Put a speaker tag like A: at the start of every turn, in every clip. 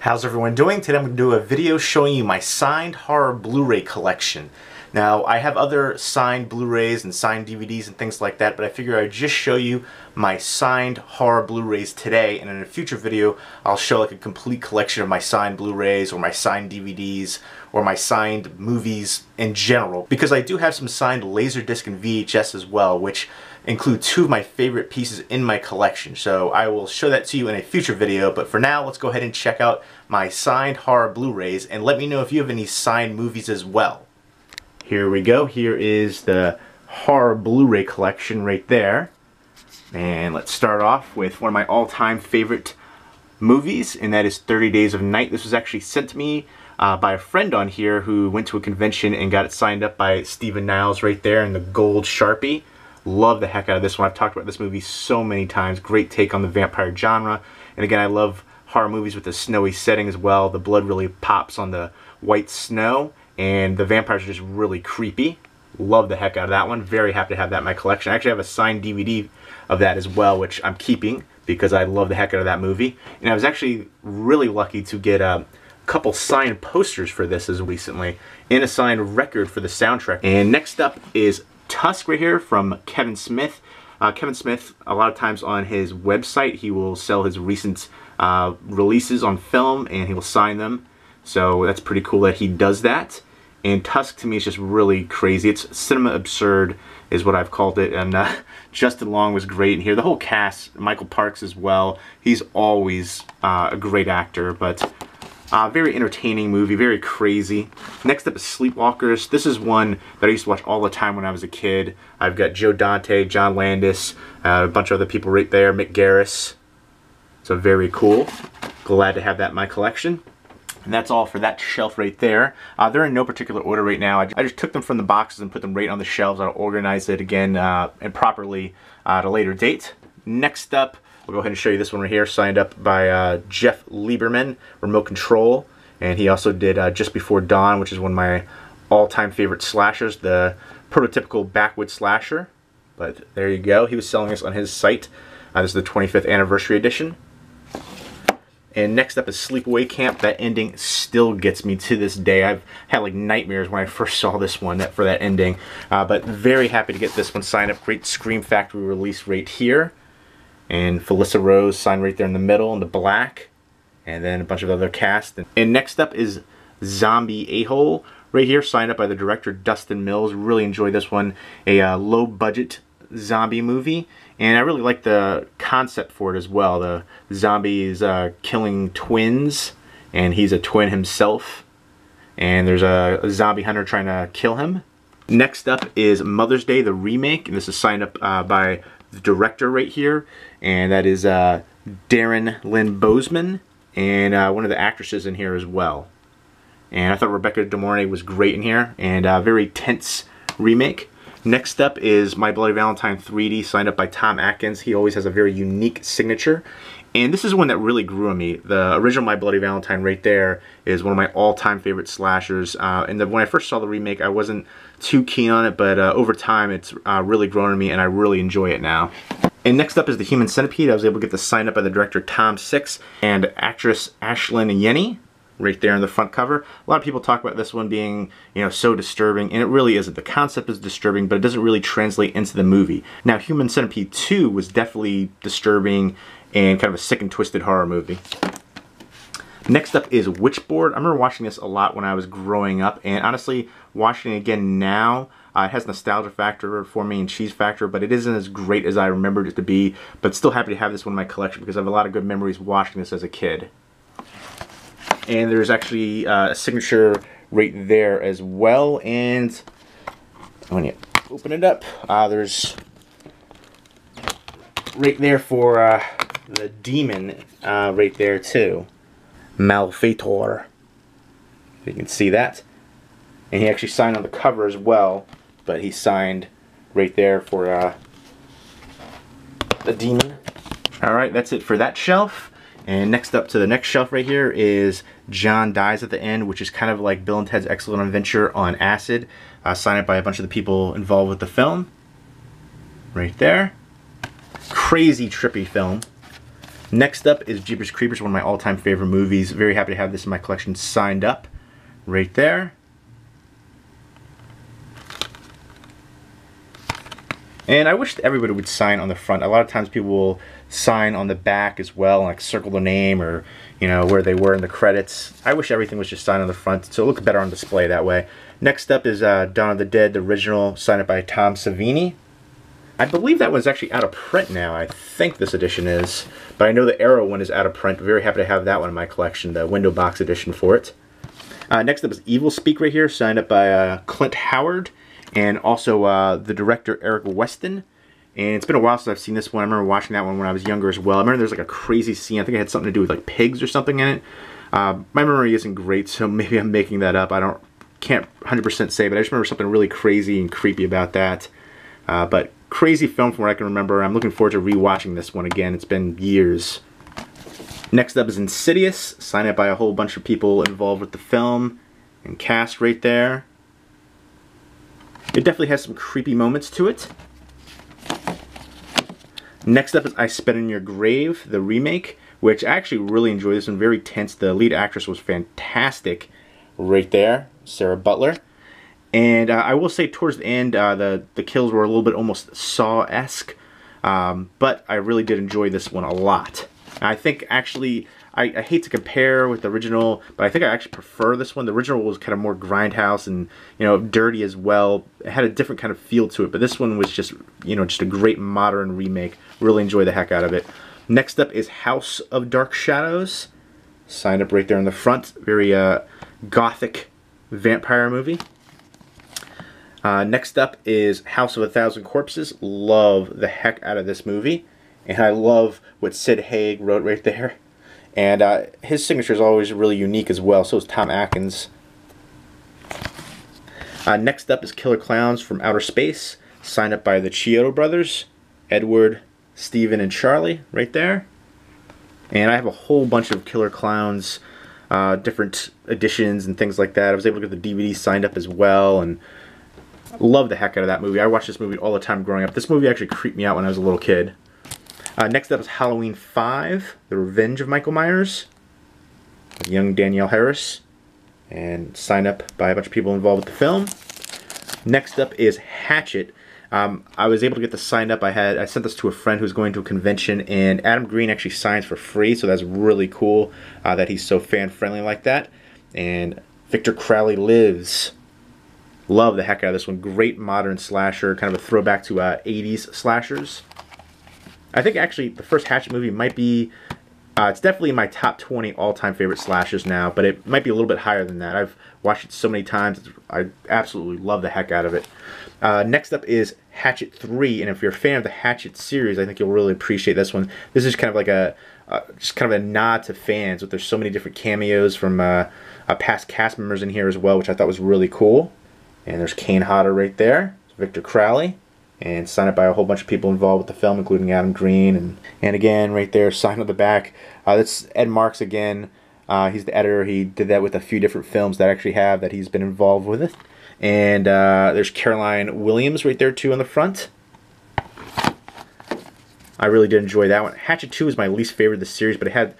A: How's everyone doing? Today I'm going to do a video showing you my signed horror Blu-ray collection. Now, I have other signed Blu-rays and signed DVDs and things like that, but I figure I'd just show you my signed horror Blu-rays today, and in a future video I'll show like a complete collection of my signed Blu-rays or my signed DVDs or my signed movies in general, because I do have some signed Laserdisc and VHS as well, which include two of my favorite pieces in my collection. So I will show that to you in a future video, but for now let's go ahead and check out my signed horror Blu-rays and let me know if you have any signed movies as well. Here we go. Here is the horror Blu-ray collection right there. And let's start off with one of my all-time favorite movies, and that is 30 Days of Night. This was actually sent to me by a friend on here who went to a convention and got it signed up by Stephen Niles right there in the gold Sharpie. Love the heck out of this one. I've talked about this movie so many times. Great take on the vampire genre. And again, I love horror movies with a snowy setting as well. The blood really pops on the white snow, and the vampires are just really creepy. Love the heck out of that one. Very happy to have that in my collection. I actually have a signed DVD of that as well, which I'm keeping because I love the heck out of that movie. And I was actually really lucky to get a couple signed posters for this as recently, and a signed record for the soundtrack. And next up is Tusk right here from Kevin Smith. Kevin Smith, a lot of times on his website, he will sell his recent releases on film and he will sign them. So that's pretty cool that he does that. And Tusk to me is just really crazy. It's cinema absurd is what I've called it. And Justin Long was great in here. The whole cast, Michael Parks as well. He's always a great actor, but very entertaining movie, very crazy. Next up is Sleepwalkers. This is one that I used to watch all the time when I was a kid. I've got Joe Dante, John Landis, a bunch of other people right there, Mick Garris. So very cool. Glad to have that in my collection. And that's all for that shelf right there. They're in no particular order right now. I just took them from the boxes and put them right on the shelves. I'll organize it again and properly at a later date. Next up, we'll go ahead and show you this one right here, signed up by Jeff Lieberman, Remote Control, and he also did Just Before Dawn, which is one of my all-time favorite slashers, the prototypical backwoods slasher. But there you go, he was selling this on his site. This is the 25th anniversary edition. And next up is Sleepaway Camp. That ending still gets me to this day. I've had like nightmares when I first saw this one for that ending. But very happy to get this one signed up. Great Scream Factory release right here. And Felissa Rose signed right there in the middle in the black. And then a bunch of other cast. And next up is Zombie A-Hole right here, signed up by the director Dustin Mills. Really enjoyed this one. A low budget zombie movie. And I really like the concept for it as well. The zombie is killing twins, and he's a twin himself. And there's a zombie hunter trying to kill him. Next up is Mother's Day, the remake. And this is signed up by the director right here. And that is Darren Lynn Bozeman, and one of the actresses in here as well. And I thought Rebecca De Mornay was great in here, and a very tense remake. Next up is My Bloody Valentine 3D, signed up by Tom Atkins. He always has a very unique signature. And this is one that really grew on me. The original My Bloody Valentine right there is one of my all-time favorite slashers. And when I first saw the remake, I wasn't too keen on it, but over time it's really grown on me, and I really enjoy it now. And next up is The Human Centipede. I was able to get this signed up by the director Tom Six and actress Ashlyn Yenny. Right there in the front cover. A lot of people talk about this one being, you know, so disturbing, and it really isn't. The concept is disturbing, but it doesn't really translate into the movie. Now, Human Centipede 2 was definitely disturbing and kind of a sick and twisted horror movie. Next up is Witchboard. I remember watching this a lot when I was growing up, and honestly, watching it again now, it has nostalgia factor for me and cheese factor, but it isn't as great as I remembered it to be, but still happy to have this one in my collection because I have a lot of good memories watching this as a kid. And there's actually a signature right there as well. And when you open it up, there's right there for the demon right there too. Malfeitor. You can see that. And he actually signed on the cover as well, but he signed right there for the demon. Alright, that's it for that shelf. And next up to the next shelf right here is John Dies at the End, which is kind of like Bill and Ted's Excellent Adventure on acid, signed up by a bunch of the people involved with the film. Right there. Crazy trippy film. Next up is Jeepers Creepers, one of my all-time favorite movies. Very happy to have this in my collection signed up right there. And I wish everybody would sign on the front. A lot of times people will sign on the back as well, like circle the name or, you know, where they were in the credits. I wish everything was just signed on the front, so it looks better on display that way. Next up is Dawn of the Dead, the original, signed up by Tom Savini. I believe that one's actually out of print now. I think this edition is, but I know the Arrow one is out of print. Very happy to have that one in my collection, the window box edition for it. Next up is Evil Speak right here, signed up by Clint Howard, and also the director Eric Weston. And it's been a while since I've seen this one. I remember watching that one when I was younger as well. I remember there's like a crazy scene. I think it had something to do with like pigs or something in it. My memory isn't great, so maybe I'm making that up. Can't 100% say, but I just remember something really crazy and creepy about that. But crazy film from what I can remember. I'm looking forward to rewatching this one again. It's been years. Next up is Insidious, signed up by a whole bunch of people involved with the film and cast right there. It definitely has some creepy moments to it. Next up is I Spit in Your Grave, the remake, which I actually really enjoyed this one. Very tense. The lead actress was fantastic right there, Sarah Butler. And I will say towards the end, the kills were a little bit almost Saw-esque, but I really did enjoy this one a lot. I think actually, I hate to compare with the original, but I think I actually prefer this one. The original was kind of more grindhouse and, you know, dirty as well. It had a different kind of feel to it, but this one was just, you know, just a great modern remake. Really enjoy the heck out of it. Next up is House of Dark Shadows, signed up right there in the front. Very gothic vampire movie. Next up is House of a Thousand Corpses. Love the heck out of this movie. And I love what Sid Haig wrote right there. And his signature is always really unique as well. So is Tom Atkins. Next up is Killer Clowns from Outer Space. Signed up by the Chiodo brothers. Edward, Steven, and Charlie right there. And I have a whole bunch of Killer Clowns, different editions and things like that. I was able to get the DVD signed up as well. And love the heck out of that movie. I watched this movie all the time growing up. This movie actually creeped me out when I was a little kid. Next up is Halloween 5, The Revenge of Michael Myers, with young Danielle Harris, and signed up by a bunch of people involved with the film. Next up is Hatchet. I was able to get this signed up. I sent this to a friend who's going to a convention, and Adam Green actually signs for free, so that's really cool that he's so fan-friendly like that. And Victor Crowley Lives. Love the heck out of this one. Great modern slasher, kind of a throwback to 80s slashers. I think actually the first Hatchet movie might be, it's definitely in my top 20 all-time favorite slashers now, but it might be a little bit higher than that. I've watched it so many times. I absolutely love the heck out of it. Next up is Hatchet 3, and if you're a fan of the Hatchet series, I think you'll really appreciate this one. This is kind of like just kind of a nod to fans, but there's so many different cameos from past cast members in here as well, which I thought was really cool. And there's Kane Hodder right there, Victor Crowley, and signed up by a whole bunch of people involved with the film, including Adam Green, and again, right there, signed on the back. That's Ed Marks again. He's the editor. He did that with a few different films that I actually have that he's been involved with it. And there's Caroline Williams right there, too, on the front. I really did enjoy that one. Hatchet 2 is my least favorite of the series, but it had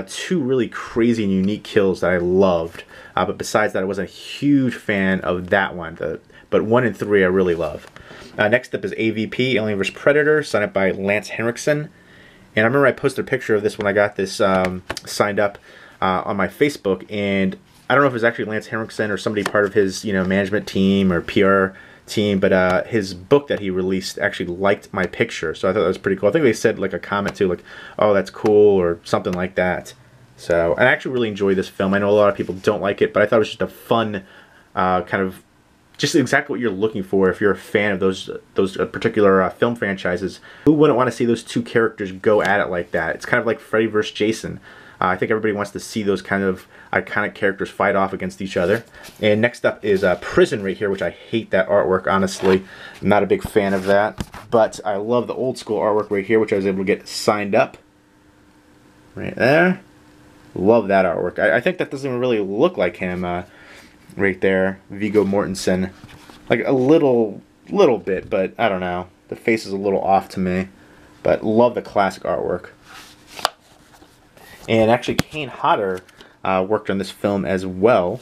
A: two really crazy and unique kills that I loved. But besides that, I wasn't a huge fan of that one. But 1 and 3 I really love. Next up is AVP, Alien vs. Predator, signed up by Lance Henriksen. And I remember I posted a picture of this when I got this signed up on my Facebook. And I don't know if it was actually Lance Henriksen or somebody part of his management team or PR team, but his book that he released actually liked my picture. So I thought that was pretty cool. I think they said like a comment too, like, oh, that's cool, or something like that. So I actually really enjoy this film. I know a lot of people don't like it, but I thought it was just a fun kind of, just exactly what you're looking for if you're a fan of those particular film franchises. Who wouldn't want to see those two characters go at it like that? It's kind of like Freddy vs. Jason. I think everybody wants to see those kind of iconic characters fight off against each other. And next up is Prison right here, which I hate that artwork, honestly. I'm not a big fan of that. But I love the old school artwork right here, which I was able to get signed up. Right there. Love that artwork. I think that doesn't even really look like him right there. Viggo Mortensen. Like a little bit, but I don't know. The face is a little off to me. But love the classic artwork. And actually, Kane Hodder worked on this film as well.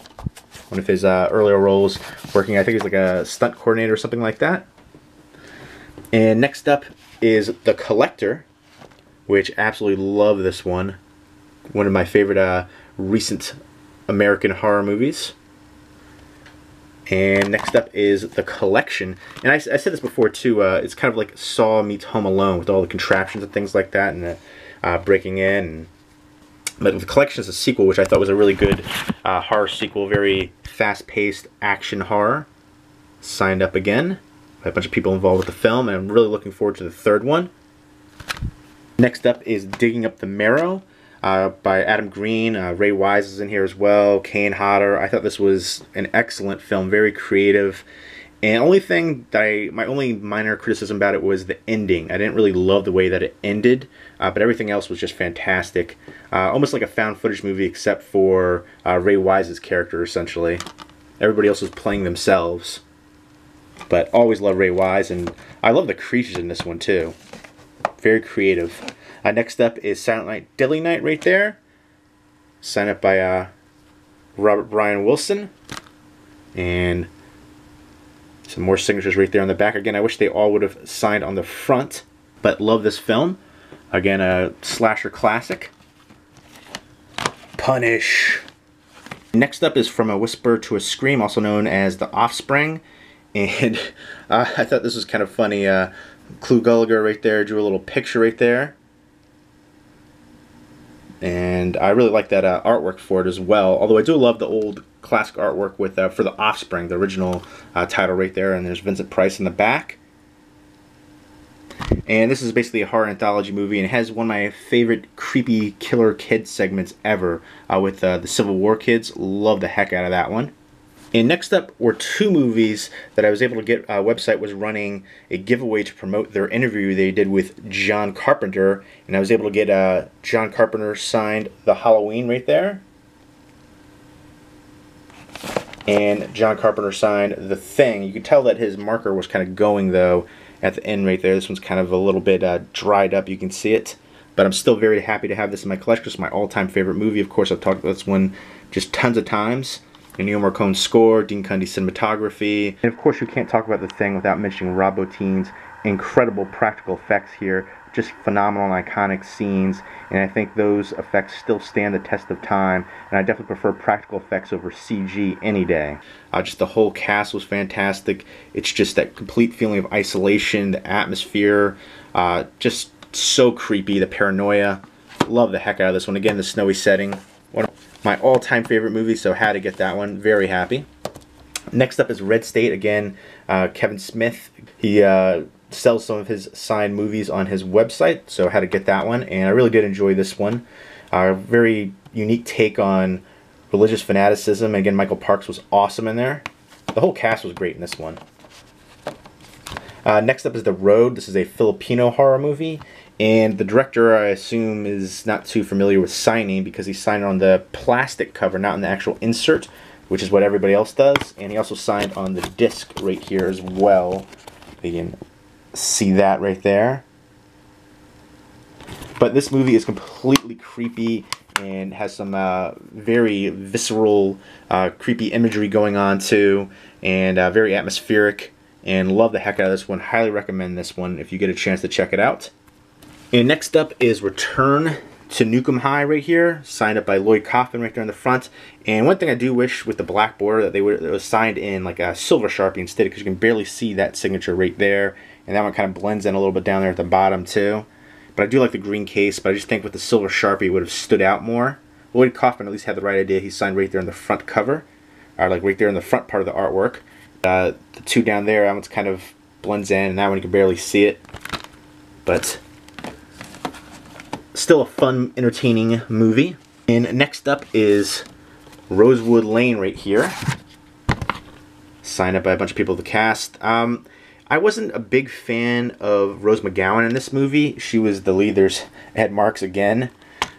A: One of his earlier roles, working, I think he's like a stunt coordinator or something like that. And next up is The Collector, which absolutely love this one. One of my favorite recent American horror movies. And next up is The Collection. And I said this before too, it's kind of like Saw meets Home Alone with all the contraptions and things like that, and the breaking in. But The Collection is a sequel, which I thought was a really good horror sequel, very fast-paced action horror. Signed up again by a bunch of people involved with the film, and I'm really looking forward to the third one. Next up is Digging Up the Marrow by Adam Green. Ray Wise is in here as well. Kane Hodder. I thought this was an excellent film, very creative. And only thing that my only minor criticism about it was the ending. I didn't really love the way that it ended, but everything else was just fantastic. Almost like a found footage movie, except for Ray Wise's character, essentially. Everybody else was playing themselves. But always love Ray Wise, and I love the creatures in this one too. Very creative. Next up is Silent Night, Deadly Night right there. Signed up by Robert Brian Wilson. And some more signatures right there on the back. Again, I wish they all would have signed on the front, but love this film. Again, a slasher classic. Punish. Next up is From a Whisper to a Scream, also known as The Offspring. And I thought this was kind of funny. Clu Gulager right there drew a little picture right there. And I really like that artwork for it as well. Although I do love the old classic artwork with for The Offspring, the original title right there. And there's Vincent Price in the back. And this is basically a horror anthology movie, and it has one of my favorite creepy killer kid segments ever with the Civil War kids. Love the heck out of that one. And next up were two movies that I was able to get. A website was running a giveaway to promote their interview they did with John Carpenter, and I was able to get John Carpenter signed The Halloween right there, and John Carpenter signed The Thing. You could tell that his marker was kind of going though at the end right there. This one's kind of a little bit dried up, you can see it, but I'm still very happy to have this in my collection. It's my all-time favorite movie. Of course, I've talked about this one just tons of times. Ennio Morricone's score, Dean Cundey's cinematography, and of course you can't talk about The Thing without mentioning Rob Bottin's incredible practical effects here. Just phenomenal and iconic scenes, and I think those effects still stand the test of time, and I definitely prefer practical effects over CG any day. Just the whole cast was fantastic. It's just that complete feeling of isolation, the atmosphere, just so creepy, the paranoia. Love the heck out of this one. Again, the snowy setting. One of my all-time favorite movies, so had to get that one. Very happy. Next up is Red State. Again, Kevin Smith. He sells some of his signed movies on his website, so had to get that one, and I really did enjoy this one. Very unique take on religious fanaticism. Again, Michael Parks was awesome in there. The whole cast was great in this one. Next up is The Road. This is a Filipino horror movie, and the director, I assume, is not too familiar with signing because he signed on the plastic cover, not on the actual insert, which is what everybody else does. And he also signed on the disc right here as well. You can see that right there. But this movie is completely creepy and has some very visceral, creepy imagery going on too, and very atmospheric. And love the heck out of this one. Highly recommend this one if you get a chance to check it out. And next up is Return to Nukem High right here, signed up by Lloyd Kaufman right there in the front. And one thing I do wish with the black border that it was signed in like a silver Sharpie instead, because you can barely see that signature right there, and that one kind of blends in a little bit down there at the bottom too. But I do like the green case, but I just think with the silver Sharpie it would have stood out more. Lloyd Kaufman at least had the right idea. He signed right there in the front cover, or like right there in the front part of the artwork. The two down there, that one's kind of blends in, and that one you can barely see it. But still a fun, entertaining movie. And next up is Rosewood Lane right here. Signed up by a bunch of people of the cast. I wasn't a big fan of Rose McGowan in this movie. She was the lead. There's Ed Marks again.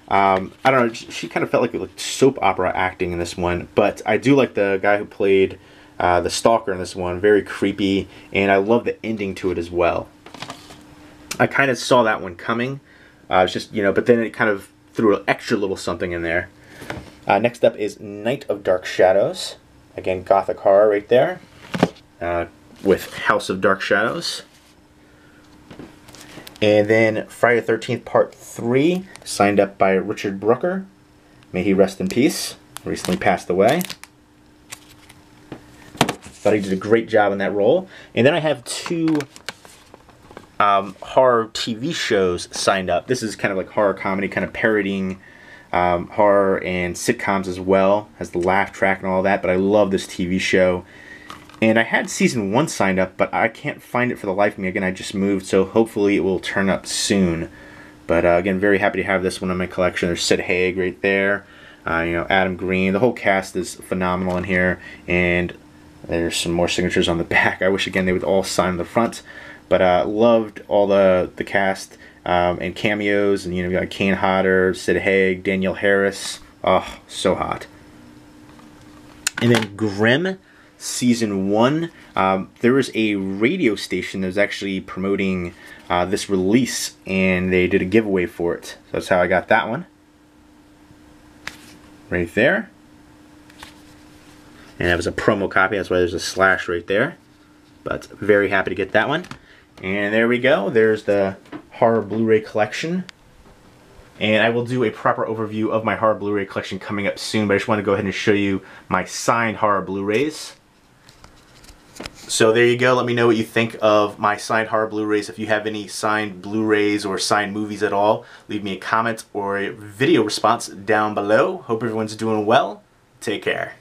A: I don't know, she kind of felt like soap opera acting in this one. But I do like the guy who played the stalker in this one. Very creepy. And I love the ending to it as well. I kind of saw that one coming. It's just, you know, but then it kind of threw an extra little something in there. Next up is Night of Dark Shadows. Again, Gothic horror right there. With House of Dark Shadows. And then Friday the 13th Part 3, signed up by Richard Brooker. May he rest in peace. Recently passed away. Thought he did a great job in that role. And then I have 2 horror TV shows signed up. This is kind of like horror comedy, kind of parodying horror and sitcoms as well. Has the laugh track and all that, but I love this TV show. And I had season 1 signed up, but I can't find it for the life of me. Again, I just moved, so hopefully it will turn up soon. But again, very happy to have this one in my collection. There's Sid Haig right there. You know, Adam Green. The whole cast is phenomenal in here. And there's some more signatures on the back. I wish, again, they would all sign on the front. But loved all the cast and cameos. And, you know, you got Kane Hodder, Sid Haig, Danielle Harris. Oh, so hot. And then Grimm. Season 1, there was a radio station that was actually promoting this release, and they did a giveaway for it. So that's how I got that one. Right there. And that was a promo copy, that's why there's a slash right there. But very happy to get that one. And there we go, there's the horror Blu-ray collection. And I will do a proper overview of my horror Blu-ray collection coming up soon, but I just want to go ahead and show you my signed horror Blu-rays. So there you go. Let me know what you think of my signed horror Blu-rays. If you have any signed Blu-rays or signed movies at all, leave me a comment or a video response down below. Hope everyone's doing well. Take care.